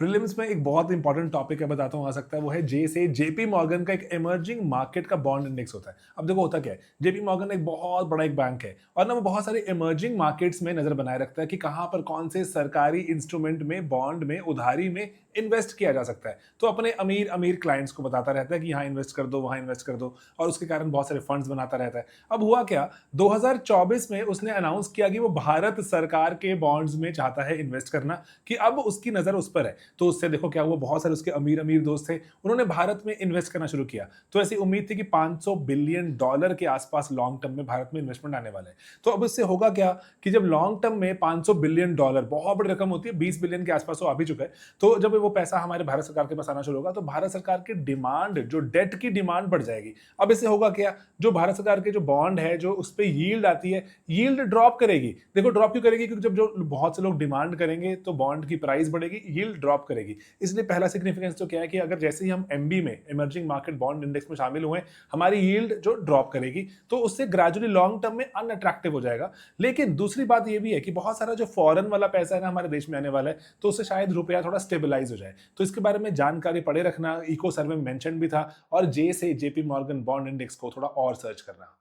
Prelims में एक बहुत इंपॉर्टेंट टॉपिक है, बताता हूँ, आ सकता है, वो है जे से जेपी मॉर्गन का एक इमर्जिंग मार्केट का बॉन्ड इंडेक्स होता है। अब देखो होता क्या है, जेपी मॉर्गन एक बहुत बड़ा एक बैंक है और ना वो बहुत सारे इमर्जिंग मार्केट्स में नजर बनाए रखता है कि कहाँ पर कौन से सरकारी इंस्ट्रूमेंट में, बॉन्ड में, उधारी में इन्वेस्ट किया जा सकता है। तो अपने अमीर अमीर क्लाइंट्स को बताता रहता है कि यहाँ इन्वेस्ट कर दो, वहाँ इन्वेस्ट कर दो, और उसके कारण बहुत सारे फंड्स बनाता रहता है। अब हुआ क्या, 2024 में उसने अनाउंस किया कि वो भारत सरकार के बॉन्ड्स में चाहता है इन्वेस्ट करना, कि अब उसकी नजर उस पर है। तो उससे देखो क्या हुआ, बहुत सारे उसके अमीर अमीर दोस्त थे, उन्होंने भारत में इन्वेस्ट करना शुरू किया। तो ऐसी उम्मीद थी कि $500 बिलियन के आसपास लॉन्ग टर्म में भारत में इन्वेस्टमेंट आने वाला है। तो अब इससे होगा क्या कि जब लॉन्ग टर्म में $500 बिलियन, बहुत बड़ी रकम होती है, 20 बिलियन के आसपास वो आ भी चुका है। तो जब वो पैसा हमारे भारत सरकार के पास आना शुरू होगा तो भारत सरकार की डिमांड, जो डेट की डिमांड बढ़ जाएगी। अब इससे होगा क्या, जो भारत सरकार के जो बॉन्ड है, जो उस पर यील्ड आती है, यील्ड ड्रॉप करेगी। देखो ड्रॉप क्यों करेगी, क्योंकि जब जो बहुत से लोग डिमांड करेंगे तो बॉन्ड की प्राइस बढ़ेगी, यील्ड ड्रॉप करेगी। इसलिए पहला सिग्निफिकेंस तो क्या है कि अगर जैसे ही हम एमबी में, इमर्जिंग मार्केट बॉन्ड इंडेक्स में शामिल हुए, हमारी यील्ड जो ड्रॉप करेगी, तो उससे ग्रेजुअली लॉन्ग टर्म में अनअट्रैक्टिव हो जाएगा। लेकिन दूसरी बात ये भी है कि बहुत सारा जो फॉरेन वाला पैसा है ना हमारे देश में आने वाला है, तो उससे शायद रुपया थोड़ा स्टेबलाइज हो जाए। तो इसके बारे में जानकारी पड़े रखना, इको सर्वे में मेंशन भी था, और जे से जेपी मॉर्गन बॉन्ड इंडेक्स को थोड़ा और सर्च करना।